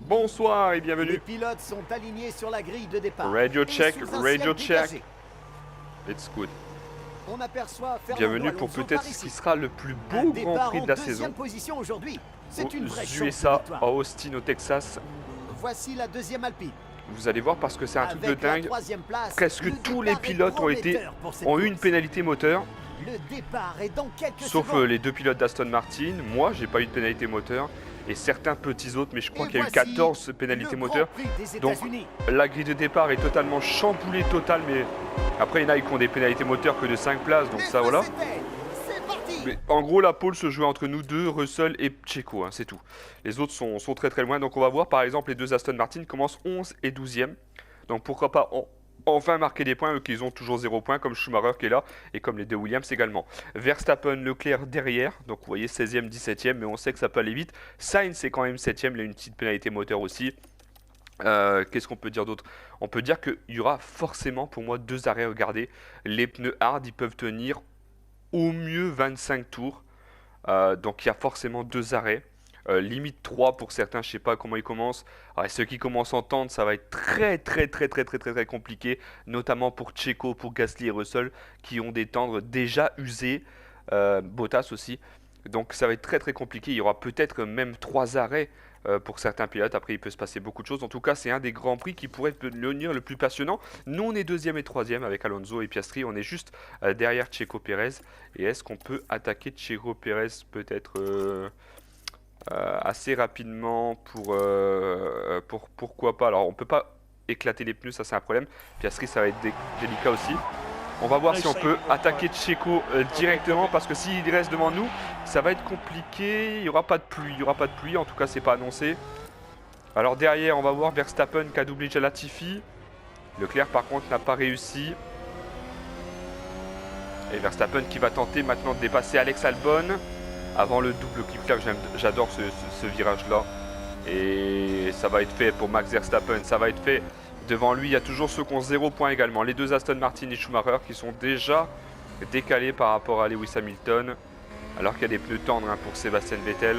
Bonsoir et Les bienvenue. pilotes sont alignés sur la grille de départ. Radio Et check, sous un radio ciel check. dégagé. It's good. On aperçoit Fernando Bienvenue pour Alonso peut-être par ce qui ici. sera le plus Un beau Grand départ Prix en de la deuxième saison position aujourd'hui. C'est une vraie aux chance de USA, victoire. à Austin au Texas. Voici la deuxième Alpine. Vous allez voir parce que c'est un truc de Avec la dingue. troisième place, Presque le tous les départ est pilotes prometteur pour cette ont eu une course. pénalité moteur, Le départ est dans quelques sauf secondes. les deux pilotes d'Aston Martin. Moi, j'ai pas eu de pénalité moteur et certains petits autres, mais je crois Et qu'il y a eu voici 14 pénalités le moteurs. Grand Prix des Donc, États-Unis. la grille de départ est totalement chamboulée totale, mais après, il y en a qui ont des pénalités moteurs que de 5 places, donc ça voilà. C'est parti. Mais en gros, la pole se jouait entre nous deux, Russell et Checo, hein, c'est tout. Les autres sont très très loin, donc on va voir par exemple les deux Aston Martin commencent 11 et 12e. Donc pourquoi pas enfin marquer des points, eux qui ont toujours 0 points, comme Schumacher qui est là, et comme les deux Williams également. Verstappen, Leclerc derrière, donc vous voyez 16e, 17e, mais on sait que ça peut aller vite. Sainz c'est quand même 7e, il a une petite pénalité moteur aussi. Qu'est-ce qu'on peut dire d'autre? On peut dire qu'il y aura forcément pour moi 2 arrêts, regardez. Les pneus hard, ils peuvent tenir au mieux 25 tours. Donc il y a forcément 2 arrêts. Limite 3 pour certains, je sais pas comment ils commencent. Alors, ceux qui commencent en tente, ça va être très compliqué, notamment pour Checo, pour Gasly et Russell, qui ont des tendres déjà usés, Bottas aussi. Donc ça va être très compliqué. Il y aura peut-être même 3 arrêts pour certains pilotes. Après, il peut se passer beaucoup de choses. En tout cas, c'est un des grands prix qui pourrait devenir le plus passionnant. Nous, on est 2e et 3e avec Alonso et Piastri. On est juste derrière Checo Pérez. Et est-ce qu'on peut attaquer Checo Pérez peut-être assez rapidement pour pourquoi pas. Alors on peut pas éclater les pneus, ça c'est un problème. Piastri ça va être délicat aussi. On va voir si on peut attaquer Checo directement parce que s'il reste devant nous, ça va être compliqué. Il n'y aura pas de pluie, en tout cas c'est pas annoncé. Alors derrière on va voir Verstappen qui a doublé Latifi. Leclerc par contre n'a pas réussi. Et Verstappen qui va tenter maintenant de dépasser Alex Albon. Avant le double clip-clap, j'adore ce virage-là. Et ça va être fait pour Max Verstappen, ça va être fait. Devant lui, il y a toujours ceux qui ont 0 points également. Les deux Aston Martin et Schumacher qui sont déjà décalés par rapport à Lewis Hamilton. Alors qu'il y a des pneus tendres pour Sébastien Vettel.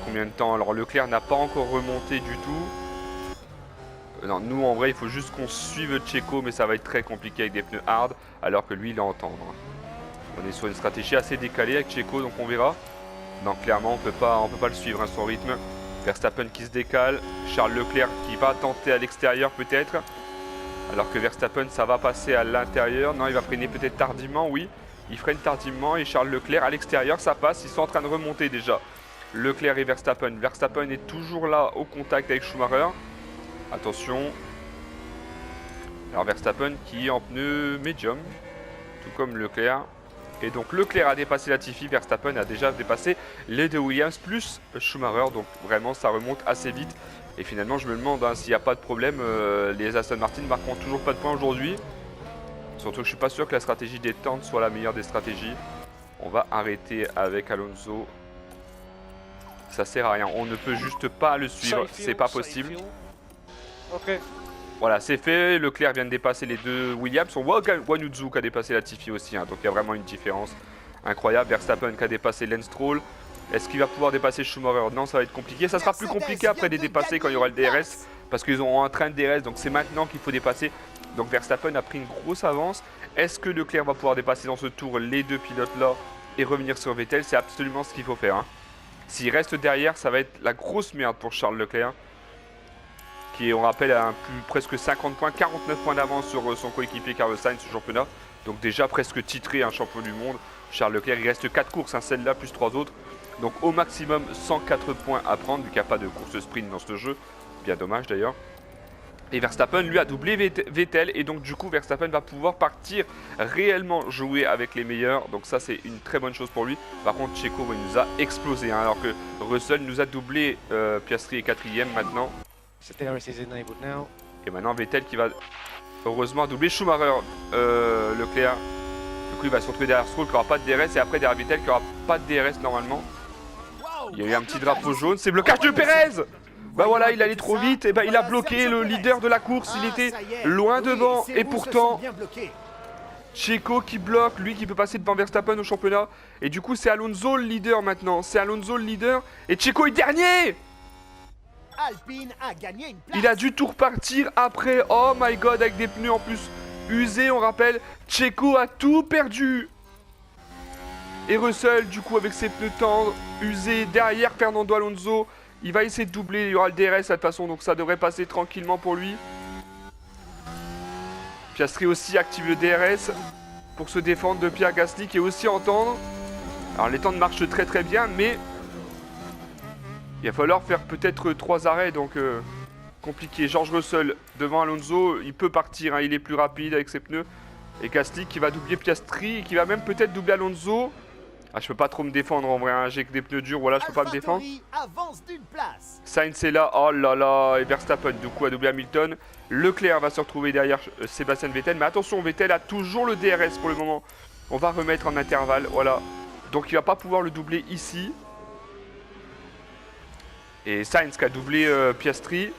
Combien de temps? Alors Leclerc n'a pas encore remonté du tout. Non, nous en vrai, il faut juste qu'on suive Checo, mais ça va être très compliqué avec des pneus hard. Alors que lui, il est en tendre. On est sur une stratégie assez décalée avec Checo, donc on verra. Non, clairement, on peut pas le suivre, son rythme. Verstappen qui se décale, Charles Leclerc qui va tenter à l'extérieur peut-être. Alors que Verstappen, ça va passer à l'intérieur. Non, il va freiner peut-être tardivement, oui. Il freine tardivement et Charles Leclerc à l'extérieur, ça passe. Ils sont en train de remonter déjà. Leclerc et Verstappen. Verstappen est toujours là au contact avec Schumacher. Attention. Alors Verstappen qui est en pneu médium, tout comme Leclerc. Et donc Leclerc a dépassé Latifi, Verstappen a déjà dépassé les deux Williams plus Schumacher. Donc vraiment ça remonte assez vite. Et finalement je me demande s'il n'y a pas de problème, les Aston Martin marqueront toujours pas de points aujourd'hui. Surtout que je suis pas sûr que la stratégie des tentes soit la meilleure des stratégies. On va arrêter avec Alonso. Ça sert à rien, on ne peut juste pas le suivre, c'est pas possible. Ok. Voilà, c'est fait. Leclerc vient de dépasser les deux Williams. On voit Guanyu qui a dépassé Latifi aussi, donc il y a vraiment une différence incroyable. Verstappen qui a dépassé Lance Stroll. Est-ce qu'il va pouvoir dépasser Schumacher? Non, ça va être compliqué. Ça sera plus compliqué après de dépasser quand il y aura le DRS, parce qu'ils ont un train de DRS, donc c'est maintenant qu'il faut dépasser. Donc Verstappen a pris une grosse avance. Est-ce que Leclerc va pouvoir dépasser dans ce tour les deux pilotes là et revenir sur Vettel? C'est absolument ce qu'il faut faire. S'il reste derrière, ça va être la grosse merde pour Charles Leclerc, qui, on rappelle, a presque 50 points, 49 points d'avance sur son coéquipier Carlos Sainz ce championnat. Donc déjà presque titré un champion du monde. Charles Leclerc, il reste 4 courses, celle-là plus 3 autres. Donc au maximum 104 points à prendre, vu qu'il n'y a pas de course sprint dans ce jeu. Bien dommage d'ailleurs. Et Verstappen lui a doublé Vettel, et donc du coup Verstappen va pouvoir partir réellement jouer avec les meilleurs. Donc ça c'est une très bonne chose pour lui. Par contre Checo il nous a explosé, alors que Russell nous a doublé. Piastri est 4e maintenant. Et maintenant Vettel qui va heureusement doubler Schumacher. Leclerc, du coup il va se retrouver derrière Stroll qui n'aura pas de DRS, et après derrière Vettel qui n'aura pas de DRS normalement. Il y a eu un petit drapeau jaune, c'est blocage de Pérez. Bah voilà, il allait trop vite, et bah il a bloqué le leader de la course, il était loin devant, et pourtant Checo qui bloque, lui qui peut passer devant Verstappen au championnat. Et du coup c'est Alonso le leader maintenant, c'est Alonso le leader, et Checo est dernier. Alpine a gagné une place. Il a dû tout repartir après. Oh my god, avec des pneus en plus usés, on rappelle. Checo a tout perdu. Et Russell, du coup, avec ses pneus tendres, usés, derrière Fernando Alonso. Il va essayer de doubler, il y aura le DRS de toute façon, donc ça devrait passer tranquillement pour lui. Piastri aussi active le DRS pour se défendre de Pierre Gasly qui est aussi en tendre. Alors les tendres marchent très très bien, mais il va falloir faire peut-être 3 arrêts, donc compliqué. George Russell devant Alonso, il peut partir, hein, il est plus rapide avec ses pneus. Et Gasly qui va doubler Piastri, et qui va même peut-être doubler Alonso. Ah, je peux pas trop me défendre en vrai, hein. J'ai que des pneus durs, voilà, je peux pas me défendre. Avance d'une place. Sainz est là, oh là là, et Verstappen du coup a doublé Hamilton. Leclerc va se retrouver derrière Sébastien Vettel, mais attention, Vettel a toujours le DRS pour le moment. On va remettre en intervalle, voilà. Donc il va pas pouvoir le doubler ici. Et Sainz qui a doublé Piastri.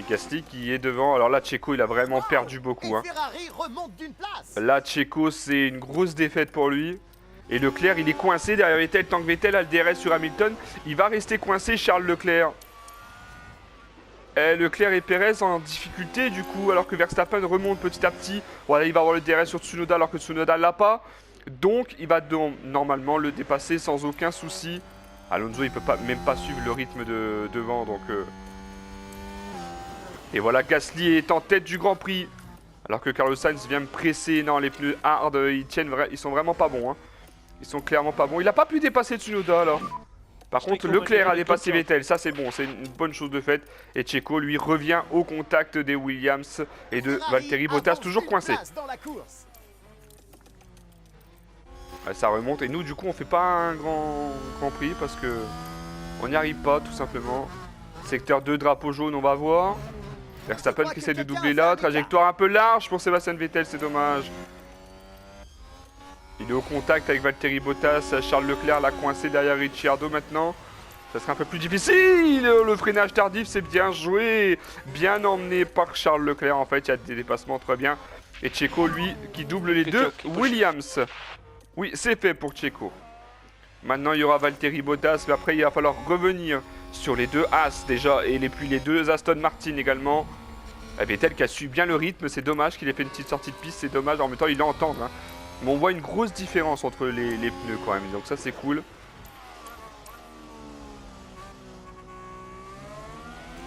Et Gasly qui est devant. Alors là, Checo, il a vraiment perdu beaucoup. Hein. Ferrari remonte d'une place. Là, Checo, c'est une grosse défaite pour lui. Et Leclerc, il est coincé derrière Vettel. Tant que Vettel a le DRS sur Hamilton, il va rester coincé, Charles Leclerc. Et Leclerc et Perez en difficulté du coup, alors que Verstappen remonte petit à petit. Voilà, il va avoir le DRS sur Tsunoda alors que Tsunoda l'a pas. Donc, il va normalement le dépasser sans aucun souci. Alonso, il peut même pas suivre le rythme de devant, donc... Et voilà, Gasly est en tête du Grand Prix. Alors que Carlos Sainz vient me presser. Non, les pneus hard, ils sont vraiment pas bons. Hein. Ils sont clairement pas bons. Il a pas pu dépasser Tsunoda alors. Par contre, Leclerc a dépassé Vettel. Ça, c'est bon. C'est une bonne chose de fait. Et Checo, lui, revient au contact des Williams et de Valtteri Bottas, toujours coincé. Ouais, ça remonte. Et nous, du coup, on fait pas un grand prix parce que on n'y arrive pas, tout simplement. Secteur 2, drapeau jaune, on va voir. Verstappen qui essaie de doubler là. Trajectoire un peu large pour Sébastien Vettel, c'est dommage. Il est au contact avec Valtteri Bottas. Charles Leclerc l'a coincé derrière Ricciardo maintenant. Ça sera un peu plus difficile. Le freinage tardif, c'est bien joué. Bien emmené par Charles Leclerc. En fait, il y a des dépassements très bien. Et Checo, lui, qui double les deux Williams. Oui, c'est fait pour Checo. Maintenant, il y aura Valtteri Bottas. Mais après, il va falloir revenir sur les deux As déjà. Et puis les deux Aston Martin également. Vettel qui a su bien le rythme. C'est dommage qu'il ait fait une petite sortie de piste. C'est dommage. En même temps, il est en tendre. Hein. Mais on voit une grosse différence entre les pneus quand même. Donc ça, c'est cool.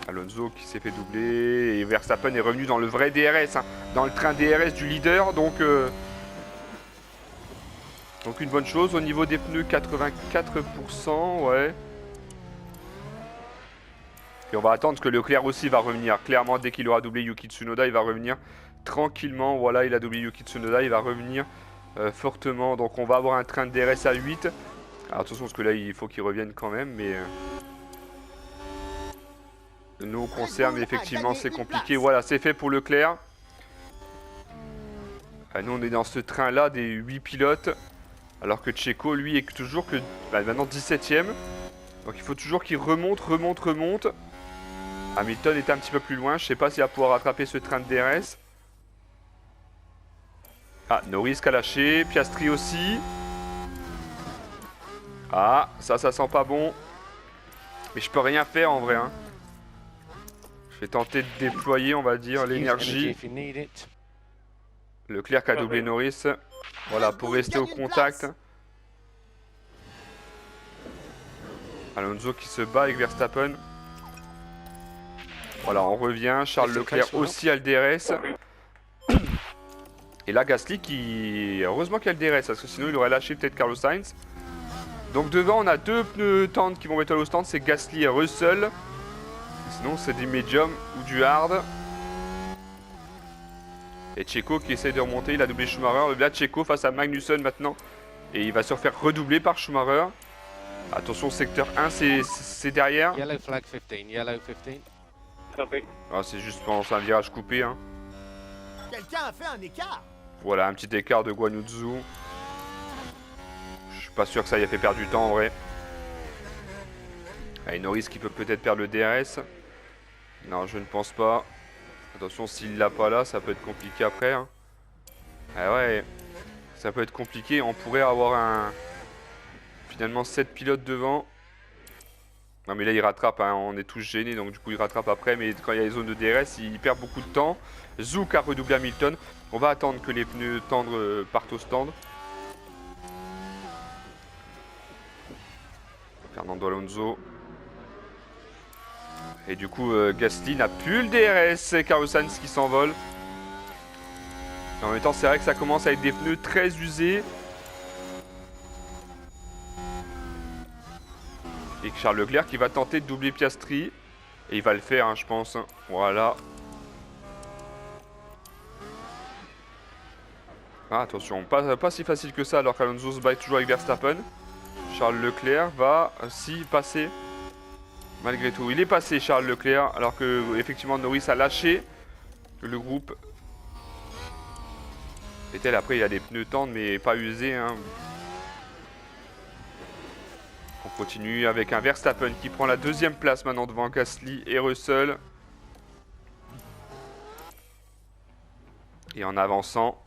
Alonso qui s'est fait doubler. Et Verstappen est revenu dans le vrai DRS. Hein, dans le train DRS du leader. Donc une bonne chose. Au niveau des pneus, 84%. Ouais. Et on va attendre que Leclerc aussi va revenir. Clairement, dès qu'il aura doublé Yuki Tsunoda, il va revenir tranquillement. Voilà, il a doublé Yuki Tsunoda. Il va revenir fortement. Donc on va avoir un train de DRS à 8. Alors attention, parce que là, il faut qu'il revienne quand même. Mais nous, on conserve. Mais effectivement, c'est compliqué. Voilà, c'est fait pour Leclerc. Nous, on est dans ce train-là des 8 pilotes. Alors que Checo, lui, est toujours que maintenant 17ème. Donc il faut toujours qu'il remonte. Hamilton est un petit peu plus loin. Je sais pas s'il va pouvoir rattraper ce train de DRS. Ah, Norris qui a lâché. Piastri aussi. Ah, ça sent pas bon. Mais je peux rien faire en vrai. Hein. Je vais tenter de déployer, on va dire, l'énergie. Leclerc qui a doublé Norris. Voilà, pour rester au contact. Alonso qui se bat avec Verstappen. Voilà, on revient. Charles Leclerc aussi a le DRS. Et là, Gasly qui... Heureusement qu'il a le DRS, parce que sinon il aurait lâché peut-être Carlos Sainz. Donc devant, on a deux pneus tendres qui vont mettre au stand. C'est Gasly et Russell. Sinon, c'est du medium ou du hard. Et Checo qui essaie de remonter. Il a doublé Schumacher. Là, Checo face à Magnussen maintenant. Et il va se refaire redoubler par Schumacher. Attention, secteur 1, c'est derrière. Yellow flag 15, yellow 15. Ah, c'est juste pendant un virage coupé. Hein. Quelqu'un a fait un écart. Voilà, un petit écart de Guan Yu Zhou. Je suis pas sûr que ça y ait fait perdre du temps en vrai. Allez, Norris qui peut peut-être perdre le DRS. Non, je ne pense pas. Attention, s'il l'a pas là, ça peut être compliqué après. Hein. Ah ouais, ça peut être compliqué. On pourrait avoir finalement 7 pilotes devant. Non mais là il rattrape, hein, on est tous gênés donc du coup il rattrape après, mais quand il y a les zones de DRS il perd beaucoup de temps. Zouk a redoublé Hamilton. On va attendre que les pneus tendres partent au stand. Fernando Alonso. Et du coup Gasly n'a plus le DRS, c'est Carlos Sainz qui s'envole. En même temps c'est vrai que ça commence à être des pneus très usés. Et Charles Leclerc qui va tenter de doubler Piastri. Et il va le faire, hein, je pense. Voilà. Ah, attention, pas si facile que ça alors qu'Alonso se bat toujours avec Verstappen. Charles Leclerc va s'y passer. Malgré tout, il est passé Charles Leclerc alors que effectivement Norris a lâché le groupe. Vettel après il a des pneus tendres mais pas usés, hein. On continue avec un Verstappen qui prend la deuxième place maintenant devant Gasly et Russell. Et en avançant.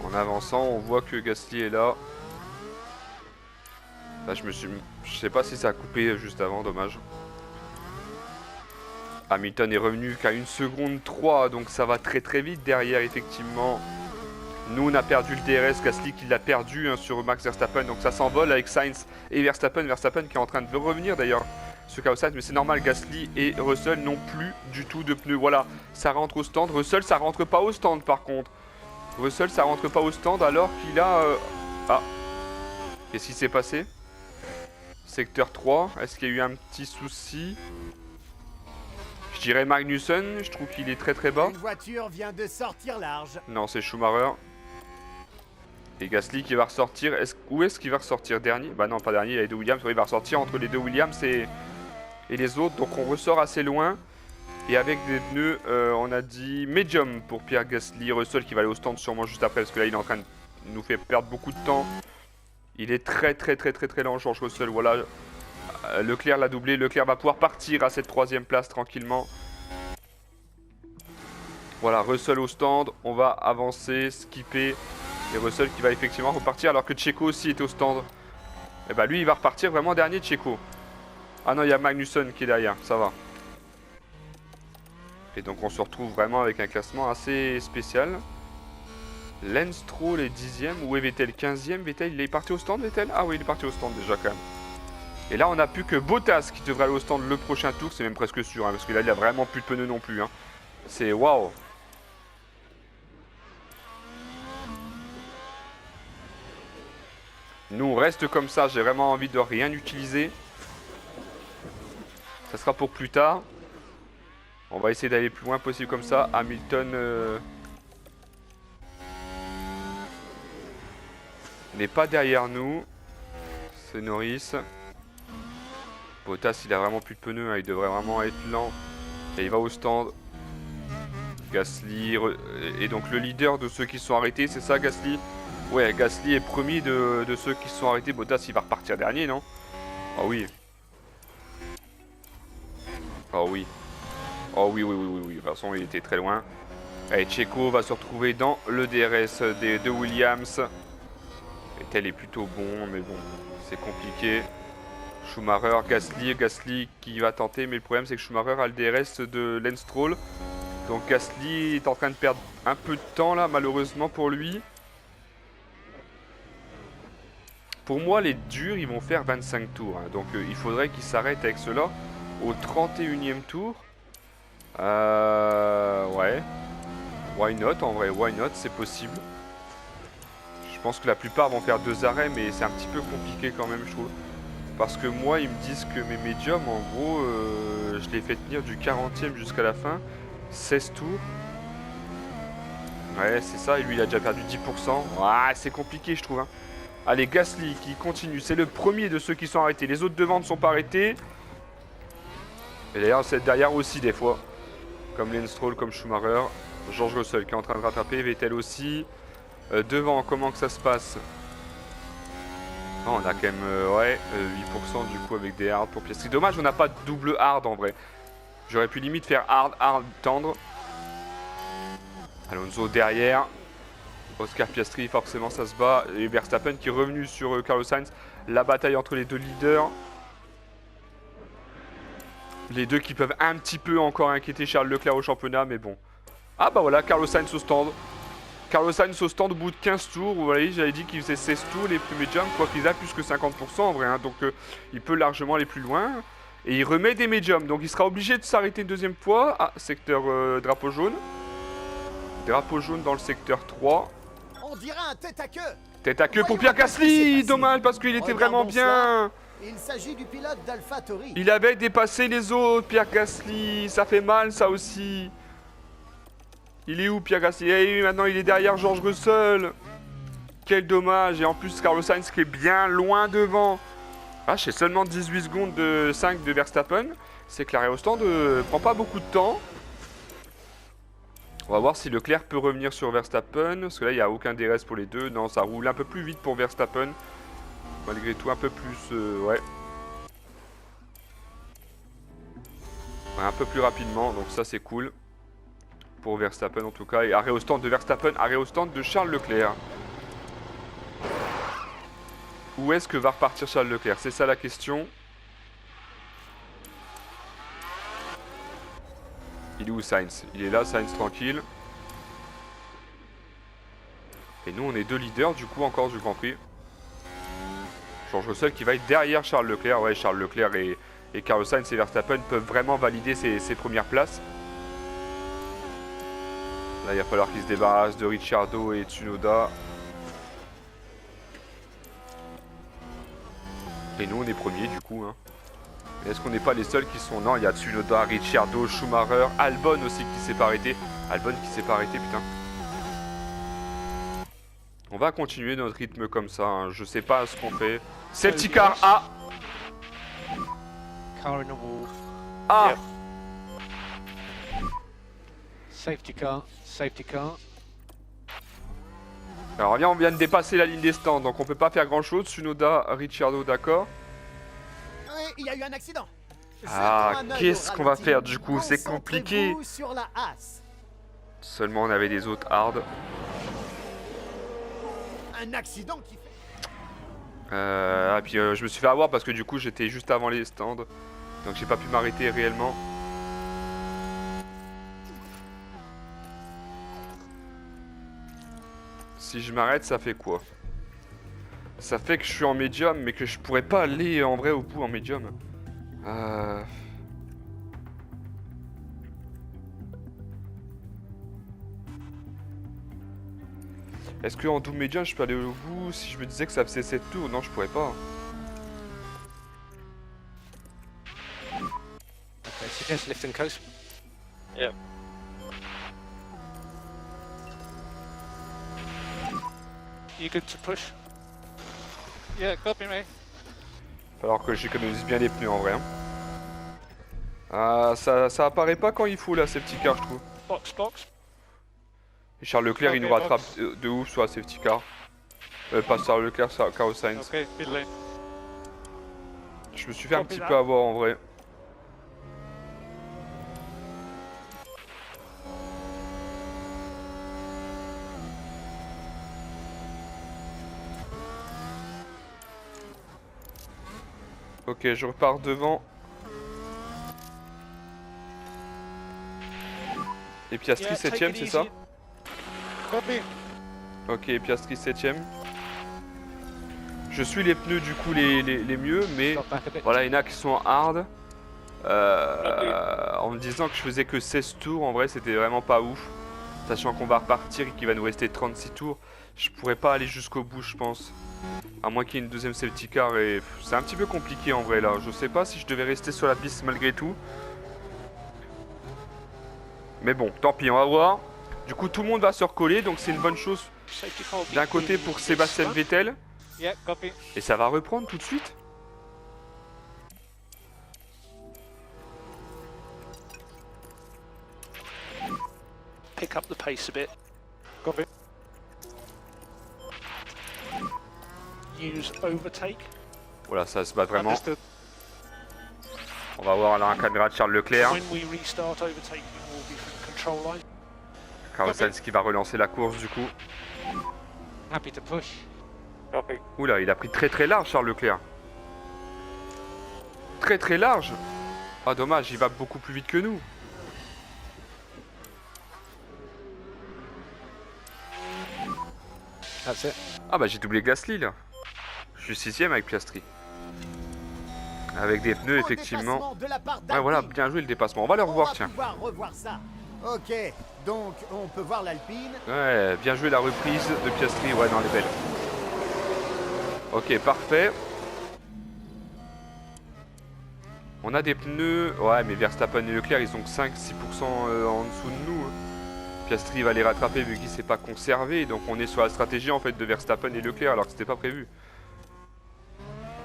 En avançant, on voit que Gasly est là. Là, je sais pas si ça a coupé juste avant, dommage. Hamilton est revenu qu'à 1 seconde 3, donc ça va très très vite derrière, effectivement. Nous, on a perdu le DRS, Gasly qui l'a perdu, hein, sur Max Verstappen, donc ça s'envole avec Sainz et Verstappen. Verstappen qui est en train de revenir d'ailleurs sur Carlos Sainz, mais c'est normal, Gasly et Russell n'ont plus du tout de pneus. Voilà, ça rentre au stand. Russell, ça rentre pas au stand par contre. Russell, ça rentre pas au stand alors qu'il a... Ah, qu'est-ce qui s'est passé? Secteur 3, est-ce qu'il y a eu un petit souci? Je dirais Magnussen, je trouve qu'il est très très bas. Une voiture vient de sortir large. Non, c'est Schumacher. Et Gasly qui va ressortir. Où est-ce qu'il va ressortir? Dernier? Bah non, pas dernier, il y a les deux Williams. Il va ressortir entre les deux Williams et les autres. Donc on ressort assez loin. Et avec des pneus, on a dit medium pour Pierre Gasly. Russell qui va aller au stand sûrement juste après. Parce que là, il est en train de nous faire perdre beaucoup de temps. Il est très lent, George Russell. Voilà. Leclerc l'a doublé. Leclerc va pouvoir partir à cette troisième place tranquillement. Voilà, Russell au stand. On va avancer, skipper. Et Russell qui va effectivement repartir alors que Checo aussi est au stand. Et bah lui, il va repartir vraiment dernier, Checo. Ah non, il y a Magnussen qui est derrière. Ça va. Et donc on se retrouve vraiment avec un classement assez spécial. Lance Stroll est 10ème. Où est Vettel? 15ème. Vettel, il est parti au stand, Vettel? Ah oui, il est parti au stand déjà quand même. Et là, on n'a plus que Bottas qui devrait aller au stand le prochain tour. C'est même presque sûr, hein, parce que là, il n'y a vraiment plus de pneus non plus. Hein. C'est waouh. Nous, on reste comme ça. J'ai vraiment envie de rien utiliser. Ça sera pour plus tard. On va essayer d'aller le plus loin possible comme ça. Hamilton n'est pas derrière nous. C'est Norris. Bottas, il a vraiment plus de pneus. Hein. Il devrait vraiment être lent. Et il va au stand. Gasly. Et donc le leader de ceux qui se sont arrêtés, c'est ça, Gasly? Ouais, Gasly est premier de ceux qui se sont arrêtés. Bottas, il va repartir dernier, non? Oh oui. Oh oui. Oh oui. De toute façon, il était très loin. Allez, Checo va se retrouver dans le DRS des deux Williams. Vettel est plutôt bon, mais bon, c'est compliqué. Schumacher, Gasly qui va tenter, mais le problème c'est que Schumacher a le DRS de Lance Stroll. Donc Gasly est en train de perdre un peu de temps là, malheureusement pour lui. Pour moi, les durs, ils vont faire 25 tours. Hein. Donc il faudrait qu'ils s'arrêtent avec cela au 31e tour. Ouais. Why not, en vrai, why not, c'est possible. Je pense que la plupart vont faire 2 arrêts, mais c'est un petit peu compliqué quand même, je trouve. Parce que moi, ils me disent que mes médiums, en gros, je les fais tenir du 40e jusqu'à la fin. 16 tours. Ouais, c'est ça, et lui, il a déjà perdu 10%. Ouais, c'est compliqué, je trouve. Hein. Allez, Gasly qui continue. C'est le premier de ceux qui sont arrêtés. Les autres devant ne sont pas arrêtés. Et d'ailleurs, c'est derrière aussi, des fois. Comme Lance Stroll, comme Schumacher. George Russell qui est en train de rattraper. Vettel aussi. Devant, comment que ça se passe? Non, on a quand même 8% du coup avec des hard pour Piastri. Dommage, on n'a pas de double hard en vrai. J'aurais pu limite faire hard, tendre. Alonso derrière. Oscar Piastri, forcément ça se bat. Et Verstappen qui est revenu sur Carlos Sainz. La bataille entre les deux leaders. Les deux qui peuvent un petit peu encore inquiéter Charles Leclerc au championnat, mais bon. Ah bah voilà, Carlos Sainz au stand. Carlos Sainz au stand au bout de 15 tours. Vous voyez, j'avais dit qu'il faisait 16 tours les premiers jumps, quoi qu'il a plus que 50% en vrai. Hein, donc il peut largement aller plus loin. Et il remet des médiums, donc il sera obligé de s'arrêter une deuxième fois. Ah, secteur drapeau jaune. Drapeau jaune dans le secteur 3. On dirait un tête à queue. Tête à queue pour Pierre Gasly. Dommage parce qu'il était vraiment bien. Il s'agit du pilote d'AlphaTauri. Il avait dépassé les autres, Pierre Gasly. Ça fait mal, ça aussi. Il est où, Pierre Gasly? Et maintenant, il est derrière George Russell. Quel dommage. Et en plus, Carlos Sainz qui est bien loin devant. Ah, j'ai seulement 18 secondes de 5 de Verstappen. C'est que l'arrêt au stand prend pas beaucoup de temps. On va voir si Leclerc peut revenir sur Verstappen. Parce que là, il n'y a aucun DRS pour les deux. Non, ça roule un peu plus vite pour Verstappen. Malgré tout, un peu plus... ouais. Un peu plus rapidement. Donc ça, c'est cool. Pour Verstappen, en tout cas. Et arrêt au stand de Verstappen. Arrêt au stand de Charles Leclerc. Où est-ce que va repartir Charles Leclerc? C'est ça la question. Il est où Sainz? Il est là, Sainz tranquille. Et nous on est deux leaders du coup encore du Grand Prix. George Russell qui va être derrière Charles Leclerc. Ouais, Charles Leclerc et Carlos Sainz et Verstappen peuvent vraiment valider ces premières places. Là il va falloir qu'ils se débarrassent de Ricciardo et Tsunoda. Et nous on est premiers du coup. Hein. Est-ce qu'on n'est pas les seuls qui sont... Non, il y a Tsunoda, Ricciardo, Schumacher, Albon aussi qui s'est pas arrêté. Albon qui s'est pas arrêté, putain. On va continuer notre rythme comme ça. Hein. Je sais pas ce qu'on fait. Safety car. Ah. Car in the wall. Ah. Yep. Safety car, safety car. Alors là, on vient de dépasser la ligne des stands, donc on peut pas faire grand chose. Tsunoda, Ricciardo, d'accord. Oui, il y a eu un accident. Ah, qu'est-ce qu'on va faire du coup? C'est compliqué. Sur la As. Seulement on avait des autres hard. Un accident qui fait... Ah, puis je me suis fait avoir parce que du coup j'étais juste avant les stands. Donc j'ai pas pu m'arrêter réellement. Si je m'arrête, ça fait quoi? Ça fait que je suis en médium, mais que je pourrais pas aller en vrai au bout en médium. Est-ce qu'en double médium je peux aller au bout? Si je me disais que ça faisait 7 tours, non je pourrais pas. Okay, suggest lift and coast. Yep. You good to push? Yeah, copy me. Alors que j'économise bien les pneus en vrai. Hein. Ah, ça apparaît pas quand il faut la safety car, je trouve. Box, box. Et Charles Leclerc, il nous rattrape de ouf sur la safety car. Pas Charles Leclerc, Carlos Sainz. Okay, pit lane. Je me suis fait un petit peu avoir en vrai. Ok, je repars devant. Et Piastri 7ème, c'est ça? Copy. Ok, Piastri 7ème. Je suis les pneus du coup les mieux, mais Drop back a bit. voilà, il y en a qui sont hard. En me disant que je faisais que 16 tours, en vrai c'était vraiment pas ouf. Sachant qu'on va repartir et qu'il va nous rester 36 tours, je pourrais pas aller jusqu'au bout je pense. À moins qu'il y ait une deuxième safety car et c'est un petit peu compliqué en vrai là. Je sais pas si je devais rester sur la piste malgré tout. Mais bon, tant pis, on va voir. Du coup tout le monde va se recoller, donc c'est une bonne chose Safety car. d'un côté pour Sébastien Vettel. Yeah, copy. Et ça va reprendre tout de suite. Pick up the pace a bit. Copy. Use overtake. Voilà, ça se bat vraiment. Understood. On va voir là un caméra de Charles Leclerc. When we restart overtaking, will be from control line. Carlos Sainz qui va relancer la course du coup. happy to push. Copy. Oula, il a pris très très large Charles Leclerc. Très très large. Ah dommage, il va beaucoup plus vite que nous. That's it. Ah bah j'ai doublé Gasly là. Je suis 6ème avec Piastri. Avec des pneus Beau effectivement. dépassement de la part Ouais voilà, d'Alpine. bien joué le dépassement. On va le On revoir va tiens. pouvoir revoir ça. Ok, donc on peut voir l'Alpine. Ouais, bien joué la reprise de Piastri, ouais, dans les belles. Ok, parfait. On a des pneus, ouais, mais Verstappen et Leclerc, ils ont que 5-6% en dessous de nous. Piastri va les rattraper vu qu'il s'est pas conservé, donc on est sur la stratégie en fait de Verstappen et Leclerc alors que c'était pas prévu.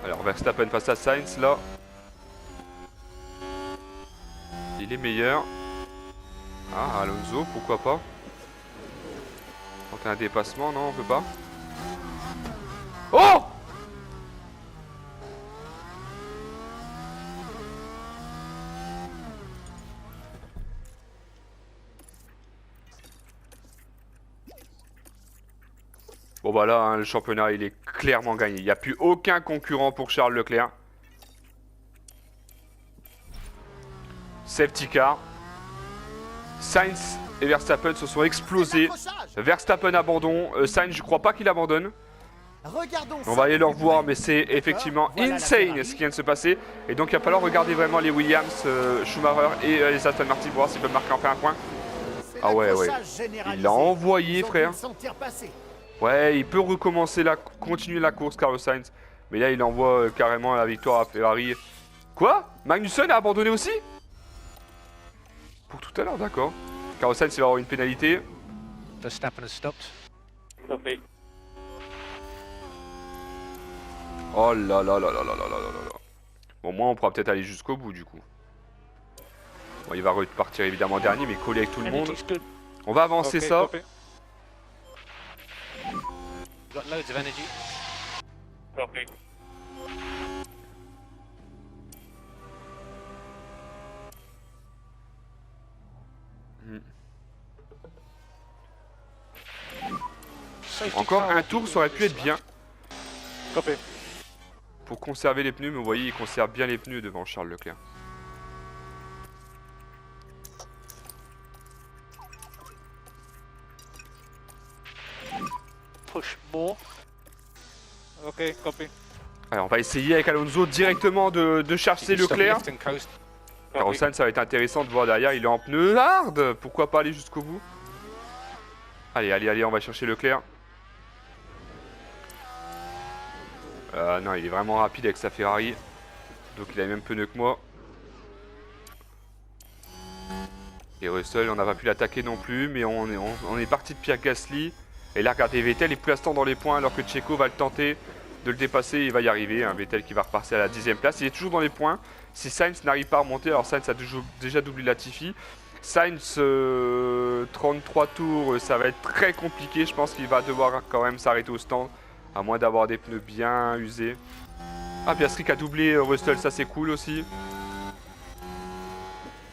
Alors Verstappen face à Sainz là. Il est meilleur. Ah, Alonso, pourquoi pas. Tenter un dépassement, non, on peut pas. Oh! Bon bah là, hein, le championnat, il est clairement gagné. Il n'y a plus aucun concurrent pour Charles Leclerc. Safety car. Sainz et Verstappen se sont explosés. Accrochage. Verstappen abandon. Sainz, je crois pas qu'il abandonne. Regardons On ça va aller de le plus revoir, près. mais c'est effectivement Voilà la insane Ferrari. ce qui vient de se passer. Et donc il va falloir regarder vraiment les Williams, Schumacher et les Aston Martin pour voir s'ils peuvent marquer enfin un point. C'est Ah ouais, ouais. l'accrochage généralisé. Il l'a envoyé, Ils ont frère. pu le sentir passer. Ouais, il peut recommencer continuer la course, Carlos Sainz. Mais là, il envoie carrément la victoire à Ferrari. Quoi? Magnussen a abandonné aussi? Pour tout à l'heure, d'accord. Carlos Sainz, il va avoir une pénalité. Verstappen has stopped. Copy. Oh là là là là là là là là là. Bon, moi, on pourra peut-être aller jusqu'au bout, du coup. Bon, il va repartir évidemment dernier, mais collé avec tout le monde. Energy's good. On va avancer Okay, ça. copy. Got loads of energy. Copy. Safety Encore car. un tour, ça aurait pu être bien. Copy. Pour conserver les pneus, mais vous voyez, il conserve bien les pneus devant Charles Leclerc. Push more. Okay, copy. Alors, on va essayer avec Alonso directement de chasser You can stop Leclerc. lift and coast. Carlos Sainz, ça va être intéressant de voir derrière, il est en pneu hard. Pourquoi pas aller jusqu'au bout? Allez, allez, allez, on va chercher Leclerc. Non, il est vraiment rapide avec sa Ferrari. Donc il a les mêmes pneus que moi. Et Russell, on n'a pas pu l'attaquer non plus, mais on est parti de Pierre Gasly. Et là, regardez, Vettel est pour l'instant dans les points, alors que Checo va le tenter de le dépasser. Il va y arriver, hein, Vettel qui va repasser à la 10ème place. Il est toujours dans les points. Si Sainz n'arrive pas à remonter, alors Sainz a déjà doublé Latifi. Sainz, 33 tours, ça va être très compliqué. Je pense qu'il va devoir quand même s'arrêter au stand, à moins d'avoir des pneus bien usés. Ah, Piastri qui a doublé Russell, ça c'est cool aussi.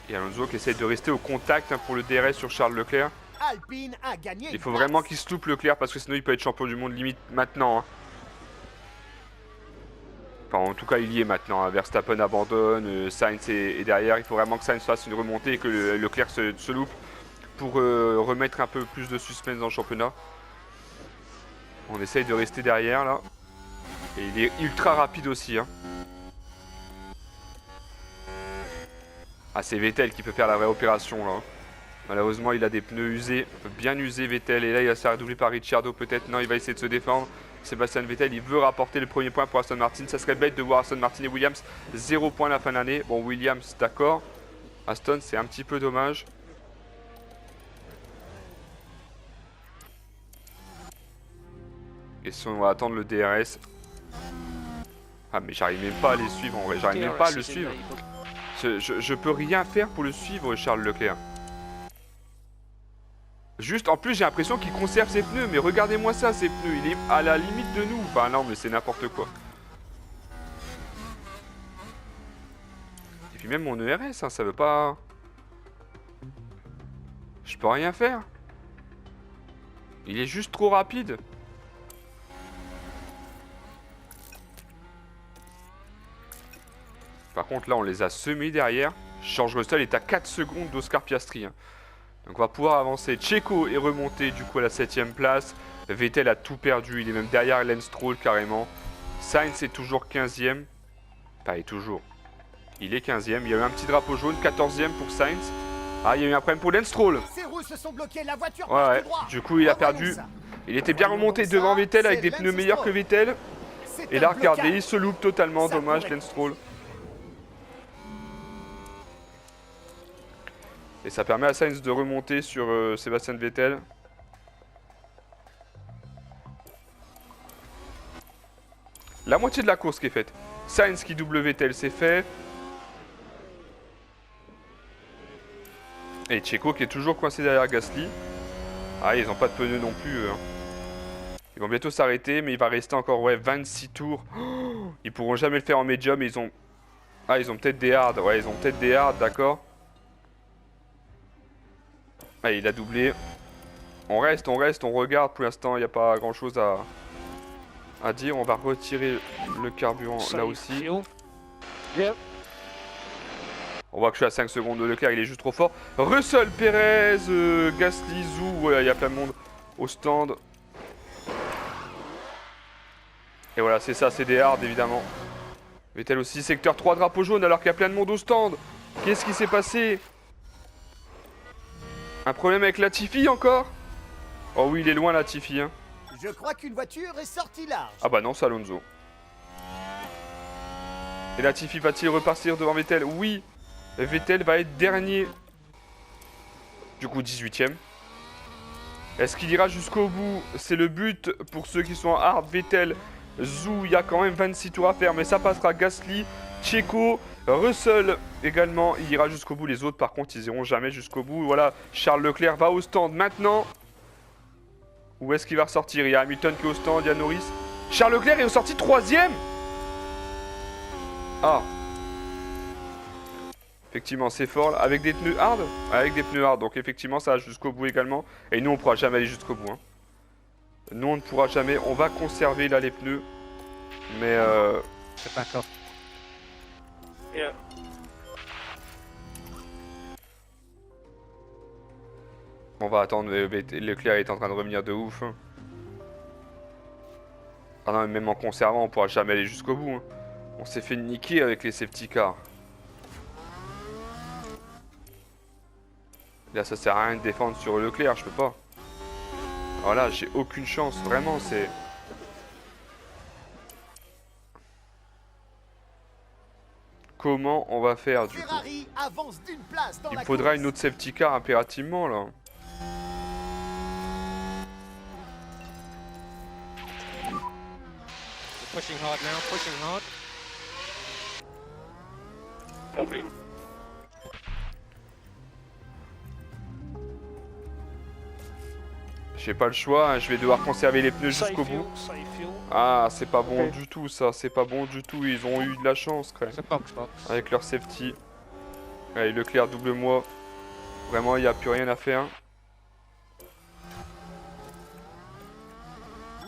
Et Alonso qui essaie de rester au contact hein, pour le DRS sur Charles Leclerc. Alpine a gagné. Il faut une vraiment place. qu'il se loupe Leclerc parce que sinon il peut être champion du monde limite maintenant. Hein. Enfin, en tout cas, il y est maintenant. Hein. Verstappen abandonne, Sainz est derrière. Il faut vraiment que Sainz fasse une remontée et que Leclerc se loupe pour remettre un peu plus de suspense dans le championnat. On essaye de rester derrière là. Et il est ultra rapide aussi. Hein. Ah, c'est Vettel qui peut faire la vraie opération là. Malheureusement, il a des pneus usés, bien usés Vettel. Et là, il va se faire doubler par Ricciardo peut-être. Non, il va essayer de se défendre. Sébastien Vettel, il veut rapporter le premier point pour Aston Martin. Ça serait bête de voir Aston Martin et Williams 0 points à la fin de l'année. Bon, Williams, d'accord. Aston, c'est un petit peu dommage. Et si on va attendre le DRS. Ah, mais j'arrive même pas à les suivre en vrai. J'arrive même pas à le DRS is suivre. enabled. Je peux rien faire pour le suivre, Charles Leclerc. Juste, en plus, j'ai l'impression qu'il conserve ses pneus. Mais regardez-moi ça, ses pneus. Il est à la limite de nous. Enfin, non, mais c'est n'importe quoi. Et puis même mon ERS, hein, ça veut pas... Je peux rien faire. Il est juste trop rapide. Par contre, là, on les a semés derrière. George Russell est à 4 secondes d'Oscar Piastri. Hein. Donc, on va pouvoir avancer. Checo est remonté du coup à la 7ème place. Vettel a tout perdu. Il est même derrière Lance Stroll carrément. Sainz est toujours 15ème. Pas, il est toujours. Il est 15ème. Il y a eu un petit drapeau jaune. 14ème pour Sainz. Ah, il y a eu un problème pour Lance Stroll. Ces roues se sont bloquées, la voiture Ouais, passe ouais. tout droit. Du coup, il a Revoyons perdu. ça. Il était bien Voyons remonté donc devant ça, Vettel avec c'est des pneus Lance meilleurs que Stroll. Vettel. C'est Et un là, regardez, blocage. il se loupe totalement. Ça Dommage, pourrait- Lance Stroll. Et ça permet à Sainz de remonter sur Sébastien Vettel. La moitié de la course qui est faite. Sainz qui double Vettel, c'est fait. Et Checo qui est toujours coincé derrière Gasly. Ah, ils n'ont pas de pneus non plus. Eux, hein. Ils vont bientôt s'arrêter, mais il va rester encore 26 tours. Oh, ils pourront jamais le faire en médium. Ils ont... Ah, ils ont peut-être des hards. Ouais, ils ont peut-être des hards, d'accord. Ah, il a doublé. On reste, on regarde. Pour l'instant, il n'y a pas grand-chose à dire. On va retirer le carburant là Save aussi. fuel. Yep. On voit que je suis à 5 secondes de Leclerc, il est juste trop fort. Russell, Perez, Gasly, Zhou, voilà, il y a plein de monde au stand. Et voilà, c'est ça, c'est des hards évidemment. Vettel aussi, secteur 3, drapeau jaune, alors qu'il y a plein de monde au stand. Qu'est-ce qui s'est passé? Un problème avec Latifi encore? Oh oui, il est loin Latifi. Hein. Je crois qu'une voiture est sortie large. Ah bah non, c'est Alonso. Et Latifi va-t-il repartir devant Vettel? Oui. Vettel va être dernier. Du coup, 18ème. Est-ce qu'il ira jusqu'au bout? C'est le but pour ceux qui sont en hard. Vettel, Zhou, il y a quand même 26 tours à faire, mais ça passera. Gasly, Checo, Russell également, il ira jusqu'au bout. Les autres, par contre, ils iront jamais jusqu'au bout. Voilà, Charles Leclerc va au stand maintenant. Où est-ce qu'il va ressortir? Il y a Hamilton qui est au stand, il y a Norris. Charles Leclerc est sorti 3ème. Ah. Effectivement, c'est fort là. Avec des pneus hard. Avec des pneus hard, donc effectivement, ça va jusqu'au bout également. Et nous, on pourra jamais aller jusqu'au bout. Hein. Nous, on ne pourra jamais. On va conserver là les pneus. Mais So back off. Yeah. on va attendre. Leclerc est en train de revenir de ouf. Hein. Ah non, mais même en conservant, on pourra jamais aller jusqu'au bout. Hein. On s'est fait niquer avec les safety cars. Là, ça sert à rien de défendre sur Leclerc, je peux pas. Voilà, j'ai aucune chance, vraiment, c'est... Comment on va faire, du coup? Ferrari avance d'une place dans Il la me faudra course. une autre safety car impérativement, là. We're pushing hard now, pushing hard. Copy. J'ai pas le choix, hein, je vais devoir conserver les pneus Save jusqu'au fuel, bout. save fuel. Ah, c'est pas bon Ok. du tout, ça, c'est pas bon du tout. Ils ont eu de la chance, quand même. It's a box box. Avec leur safety. Allez, Leclerc, double-moi. Vraiment, il n'y a plus rien à faire.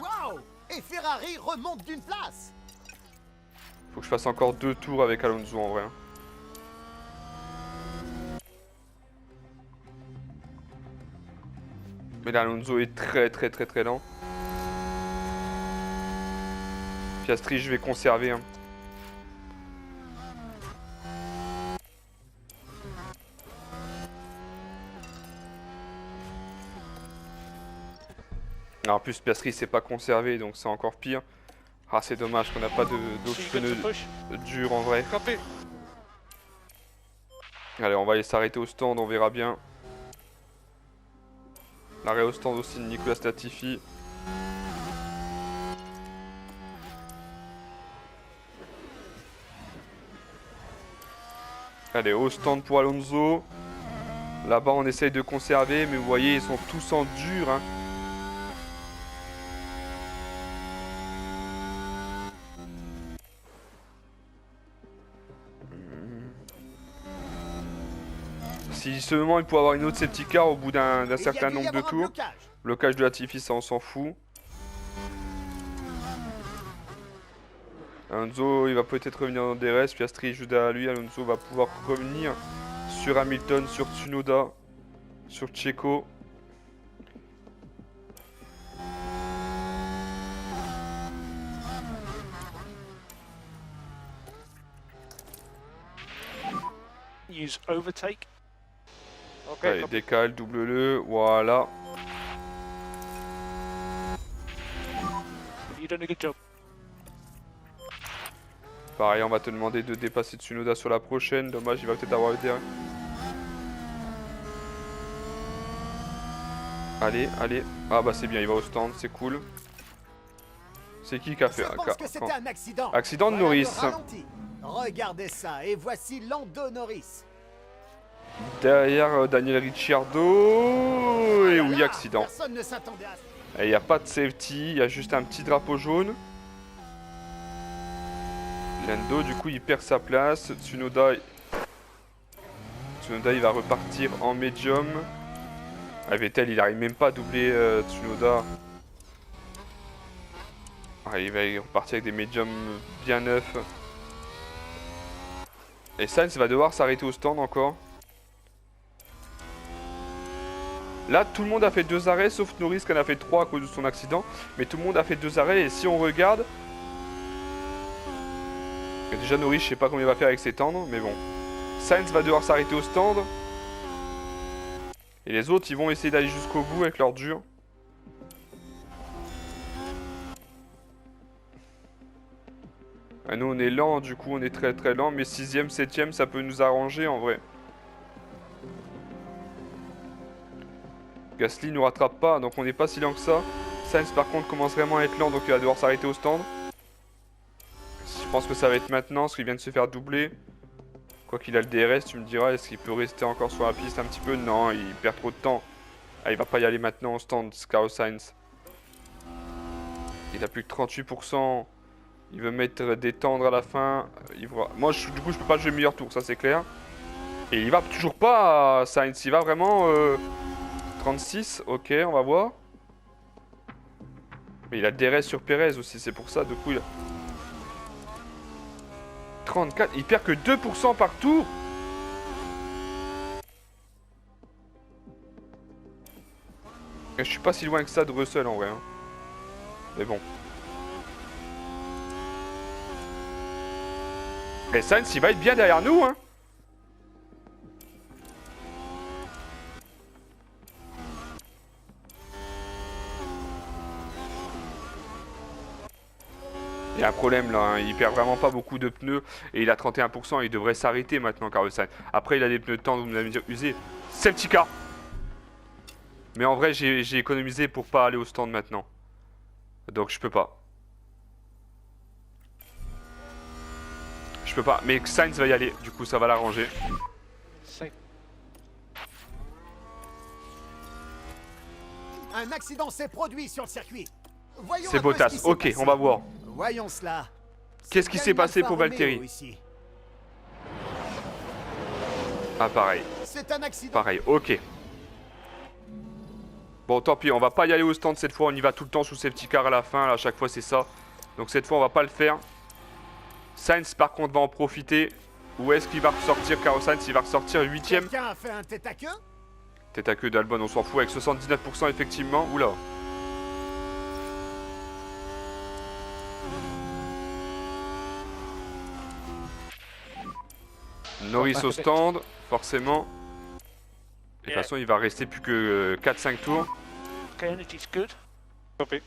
Waouh! Et Ferrari remonte d'une place. Faut que je fasse encore 2 tours avec Alonso, en vrai. Hein. Mais là, Alonso est très lent. Piastri, je vais conserver. Hein. Ah, en plus, Piastri s'est pas conservé, donc c'est encore pire. Ah, c'est dommage qu'on n'a pas d'autres So you good pneus to push? durs en vrai. Copy. Allez, on va aller s'arrêter au stand, on verra bien. L'arrêt au stand aussi de Nicolas Latifi. Allez, au stand pour Alonso. Là-bas, on essaye de conserver, mais vous voyez, ils sont tous en dur. Hein. Si seulement il pourrait avoir une autre safety car au bout d'un Il y a certain dû y nombre de avoir un tours. blocage. Blocage de Latifi, ça on s'en fout. Alonso il va peut-être revenir dans DRS, Piastri est juste derrière lui, Alonso va pouvoir revenir sur Hamilton, sur Tsunoda, sur Checo. Use overtake. Okay, Allez, décale, double-le, voilà. You done a good job. Pareil, on va te demander de dépasser Tsunoda sur la prochaine. Dommage, il va peut-être avoir le dernier. Allez, allez. Ah bah c'est bien, il va au stand, c'est cool. C'est qui a fait Je pense que c'était un accident. Accident de Voilà le Norris. ralenti. Regardez ça, et voici Lando Norris. Derrière Daniel Ricciardo. Et Oh là oui, là, accident. Personne ne s'attendait à ça. Et il n'y a pas de safety, il y a juste un petit drapeau jaune. Lando, du coup, il perd sa place. Tsunoda, il va repartir en médium. Ah, Vettel, il n'arrive même pas à doubler Tsunoda. Ah, il va repartir avec des médiums bien neufs. Et Sainz va devoir s'arrêter au stand encore. Là, tout le monde a fait 2 arrêts, sauf Norris qui en a fait 3 à cause de son accident. Mais tout le monde a fait 2 arrêts, et si on regarde... Déjà, Norris, je sais pas combien il va faire avec ses tendres, mais bon. Sainz va devoir s'arrêter au stand. Et les autres, ils vont essayer d'aller jusqu'au bout avec leur dur. Et nous, on est lent, du coup, on est très très lent. Mais 6ème, 7ème, ça peut nous arranger en vrai. Gasly nous rattrape pas, donc on n'est pas si lent que ça. Sainz, par contre, commence vraiment à être lent, donc il va devoir s'arrêter au stand. Je pense que ça va être maintenant, parce qu'il vient de se faire doubler. Quoi qu'il a le DRS, tu me diras, est-ce qu'il peut rester encore sur la piste un petit peu? Non, il perd trop de temps. Ah, il va pas y aller maintenant au stand, Carlos Sainz. Il a plus que 38%. Il veut mettre des tendres à la fin. Moi, du coup, je peux pas jouer meilleur tour, ça c'est clair. Et il va toujours pas, Sainz. Il va vraiment 36. Ok, on va voir. Mais il a DRS sur Perez aussi, c'est pour ça. Du coup, il a 34. Il perd que 2% par tour. Et je suis pas si loin que ça de Russell en vrai. Hein. Mais bon. Et Sainz, il va être bien derrière nous, hein. Il y a un problème là, hein. Il perd vraiment pas beaucoup de pneus et il a 31%, il devrait s'arrêter maintenant Carlos Sainz. Après il a des pneus de temps, vous me l'avez usé. Safety car. Mais en vrai j'ai économisé pour pas aller au stand maintenant. Donc je peux pas. Je peux pas, mais Sainz va y aller, du coup ça va l'arranger. Un accident s'est produit sur le circuit. Voyons C'est un peu ce Bottas, qui s'est ok, passé. on va voir. Voyons cela. Qu'est-ce qui s'est passé pour Valtteri? Ici. Ah pareil, C'est un accident. pareil, ok. Bon tant pis, on va pas y aller au stand cette fois, on y va tout le temps sous safety car à la fin, là, à chaque fois c'est ça. Donc cette fois on va pas le faire. Sainz par contre va en profiter. Où est-ce qu'il va ressortir? Carlos Sainz il va ressortir 8ème. Quelqu'un a fait un tête à queue? Tête à queue d'Albon, on s'en fout avec 79% effectivement. Oula. Norris au stand, forcément. De toute façon, il va rester plus que 4-5 tours. Okay, energy's good. Copy.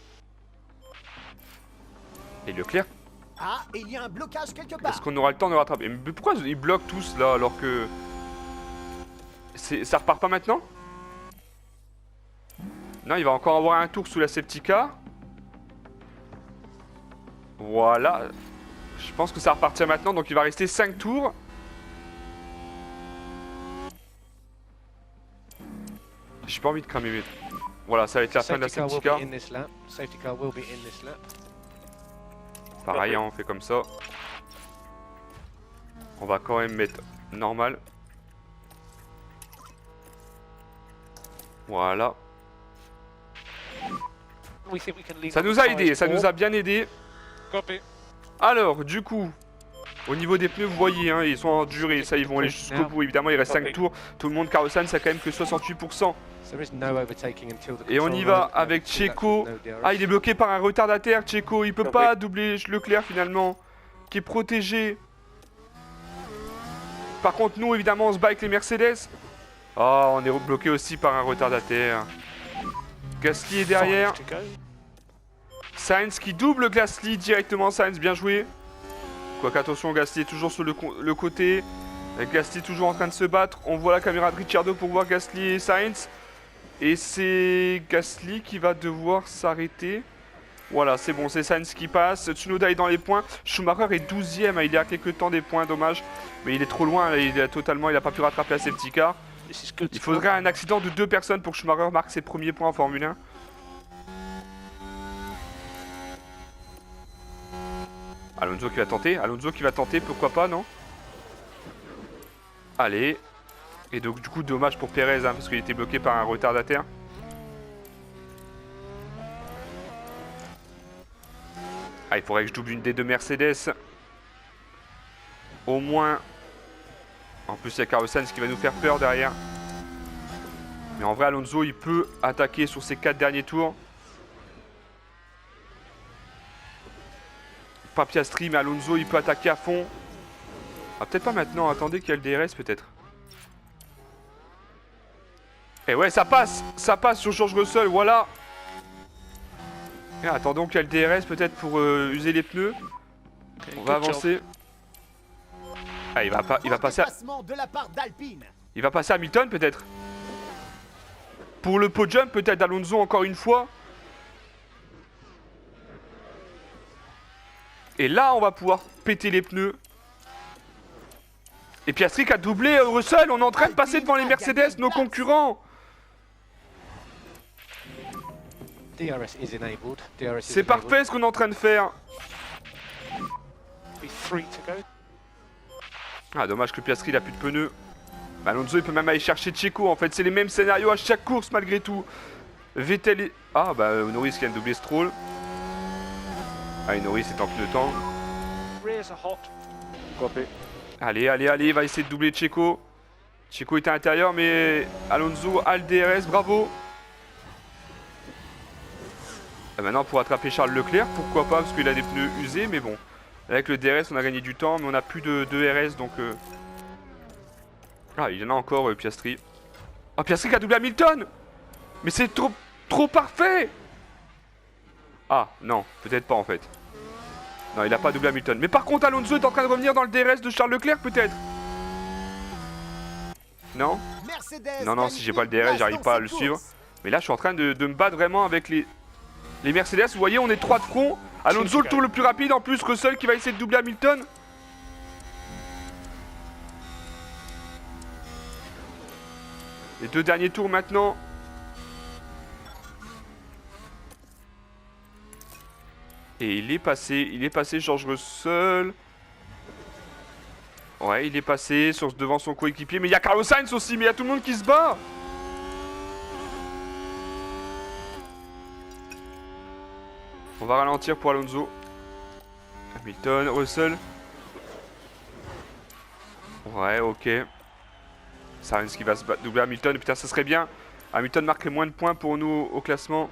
Et Leclerc, Ah, il y a un blocage quelque part. est-ce qu'on aura le temps de rattraper? Mais pourquoi ils bloquent tous là alors que... Ça repart pas maintenant? Non, il va encore avoir un tour sous la safety car. Voilà. Je pense que ça repartir maintenant, donc il va rester 5 tours. J'ai pas envie de cramer vite. Voilà, ça va être la fin de la Safety safety car car. will be in this lap. Safety car will be in this lap. Pareil, hein, on fait comme ça. On va quand même mettre normal. Voilà. We think we can leave Ça on nous the a tyres aidé, ça more. nous a bien aidé. Copy. Alors, du coup, au niveau des pneus, vous voyez, hein, ils sont en durée, ça, ils vont aller jusqu'au bout. Évidemment, il reste 5 tours. Tout le monde, Carlos Sainz, a quand même que 68%. Et on y va avec Checo. Ah, il est bloqué par un retardataire, Checo. Il peut pas doubler Leclerc, finalement, qui est protégé. Par contre, nous, évidemment, on se bat avec les Mercedes. Oh, on est bloqué aussi par un retardataire. Gasly est derrière. To go. Sainz qui double Gasly directement. Sainz, bien joué. Quoique, attention, Gasly est toujours sur le côté. Gasly toujours en train de se battre. On voit la caméra de Ricciardo pour voir Gasly et Sainz. Et c'est Gasly qui va devoir s'arrêter. Voilà, c'est bon, c'est Sainz qui passe. Tsunoda est dans les points. Schumacher est 12ème. Il est à quelques temps des points, dommage. Mais il est trop loin. Il n'a pas pu rattraper la safety car. This is good. Il faudrait un accident de 2 personnes pour que Schumacher marque ses premiers points en Formule 1. Alonso qui va tenter, pourquoi pas, non? Allez. Et donc du coup dommage pour Perez, hein, parce qu'il était bloqué par un retardataire. Ah, il faudrait que je double une des deux Mercedes. Au moins. En plus, il y a Carlos Sainz qui va nous faire peur derrière. Mais en vrai, Alonso, il peut attaquer sur ses 4 derniers tours. Pas Piastri, mais Alonso, il peut attaquer à fond. Ah, peut-être pas maintenant. Attendez qu'il y a le DRS, peut-être. Et ouais, ça passe sur George Russell, voilà. Et attendons qu'il y a le DRS, peut-être pour user les pneus. Okay, On va good job. avancer. Ah, il va passer à... Dépassement de la part d'Alpine. Il va passer à Hamilton peut-être. Pour le podium peut-être d'Alonso encore une fois. Et là on va pouvoir péter les pneus. Et Piastri qui a doublé Russell. On est en train de passer devant les Mercedes, nos concurrents. C'est parfait ce qu'on est en train de faire. Be 3 to go. Ah, dommage que Piastri il a plus de pneus. Alonso il peut même aller chercher Checo. En fait c'est les mêmes scénarios à chaque course malgré tout. Vettel est... Ah bah Norris qui vient de doubler Stroll. Ah, et Norris est en pneu temps. Rears are hot. Copy. Allez, il va essayer de doubler Checo. Checo est à l'intérieur mais Alonso a le DRS, bravo. Et maintenant pour attraper Charles Leclerc, pourquoi pas parce qu'il a des pneus usés mais bon. Avec le DRS on a gagné du temps mais on n'a plus de RS donc... Ah, il y en a encore Piastri. Oh, Piastri qui a doublé Hamilton. Mais c'est trop parfait. Ah, non, peut-être pas en fait. Non, il a pas doublé Hamilton. Mais par contre, Alonso est en train de revenir dans le DRS de Charles Leclerc, peut-être. Non? Mercedes Non, si j'ai pas le DRS, j'arrive pas à le suivre. Mais là, je suis en train de me battre vraiment avec les Mercedes. Vous voyez, on est 3 de front. Alonso, le tour le plus rapide. En plus, Russell qui va essayer de doubler Hamilton. Les 2 derniers tours maintenant. Et il est passé George Russell. Ouais, il est passé devant son coéquipier. Mais il y a Carlos Sainz aussi, mais il y a tout le monde qui se bat. On va ralentir pour Alonso. Hamilton, Russell. Ouais, ok. Sainz qui va se doubler Hamilton. Putain, ça serait bien. Hamilton marquerait moins de points pour nous au classement.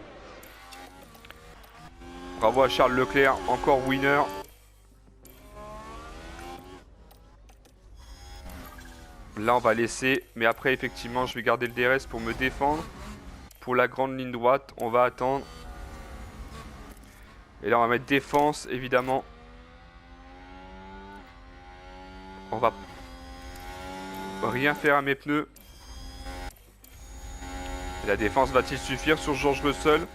Bravo à Charles Leclerc, encore winner. Là, on va laisser. Mais après, effectivement, je vais garder le DRS pour me défendre. Pour la grande ligne droite, on va attendre. Et là, on va mettre défense, évidemment. On va rien faire à mes pneus. Et la défense va-t-il suffire sur George Russell?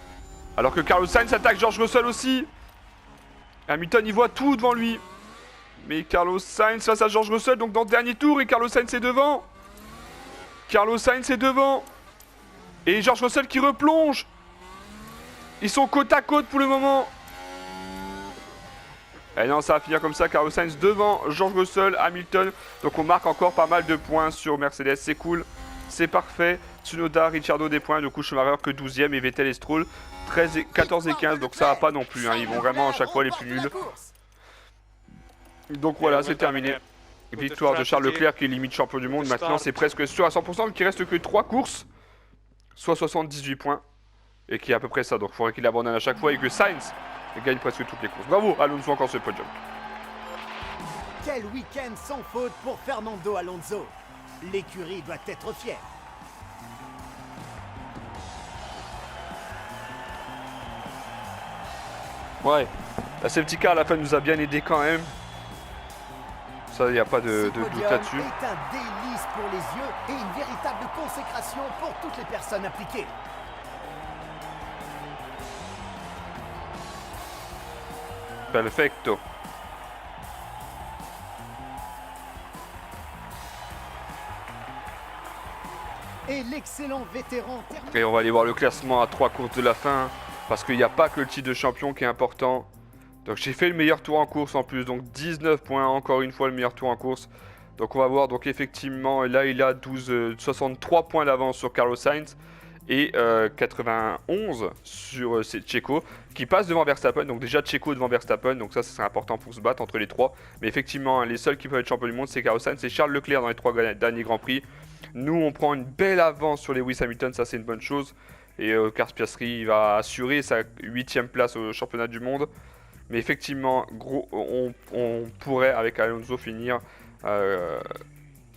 Alors que Carlos Sainz attaque George Russell aussi. Hamilton, il voit tout devant lui. Mais Carlos Sainz face à George Russell, donc dans le dernier tour, et Carlos Sainz est devant. Carlos Sainz est devant. Et George Russell qui replonge. Ils sont côte à côte pour le moment. Et non, ça va finir comme ça. Carlos Sainz devant George Russell, Hamilton. Donc on marque encore pas mal de points sur Mercedes. C'est cool. C'est parfait. Tsunoda, Ricciardo des points. Du coup, Schumacher que 12ème et Vettel et Stroll 14 et 15. Donc ça va pas non plus. Hein. Ils vont vraiment à chaque fois les plus nuls. Donc voilà, well c'est done terminé. again. Victoire de Charles Leclerc qui est limite champion du monde. Maintenant, c'est presque sûr à 100% qu'il reste que 3 courses, soit 78 points. Et qui est à peu près ça. Donc il faudrait qu'il abandonne à chaque fois et que Sainz gagne presque toutes les courses. Bravo, Alonso encore ce podium. Quel week-end sans faute pour Fernando Alonso. L'écurie doit être fière. Ouais, la safety car à la fin nous a bien aidé quand même. Ça, il n'y a pas de Ce doute podium là-dessus. est un délice pour les yeux et une véritable consécration pour toutes les personnes impliquées. Perfecto. Et l'excellent vétéran termine. Et on va aller voir le classement à 3 courses de la fin. Parce qu'il n'y a pas que le titre de champion qui est important. Donc j'ai fait le meilleur tour en course en plus. Donc 19 points, encore une fois le meilleur tour en course. Donc on va voir, donc effectivement, là il a 63 points d'avance sur Carlos Sainz. Et 91 sur Checo, qui passe devant Verstappen. Donc déjà Checo devant Verstappen, donc ça serait important pour se battre entre les trois. Mais effectivement, hein, les seuls qui peuvent être champions du monde, c'est Carlos Sainz et Charles Leclerc dans les 3 derniers Grands Prix. Nous, on prend une belle avance sur Lewis Hamilton, ça c'est une bonne chose. Et Oscar Piastri il va assurer sa 8ème place au championnat du monde. Mais effectivement, gros, on pourrait avec Alonso finir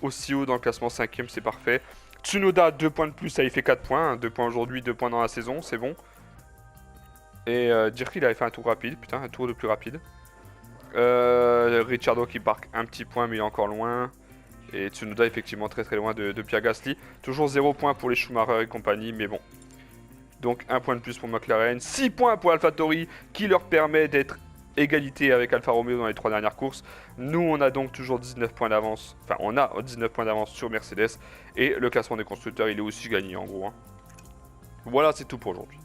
aussi haut dans le classement 5ème, c'est parfait. Tsunoda 2 points de plus, ça y fait 4 points. Hein, 2 points aujourd'hui, 2 points dans la saison, c'est bon. Et dire qu'il avait fait un tour rapide, putain, un tour de plus rapide. Ricciardo qui marque un petit point, mais il est encore loin. Et Tsunoda effectivement très loin de Pierre Gasly. Toujours 0 points pour les Schumacher et compagnie, mais bon. Donc 1 point de plus pour McLaren, 6 points pour AlphaTauri qui leur permet d'être égalité avec Alfa Romeo dans les 3 dernières courses. Nous on a donc toujours 19 points d'avance, enfin on a 19 points d'avance sur Mercedes et le classement des constructeurs il est aussi gagné en gros. Hein. Voilà, c'est tout pour aujourd'hui.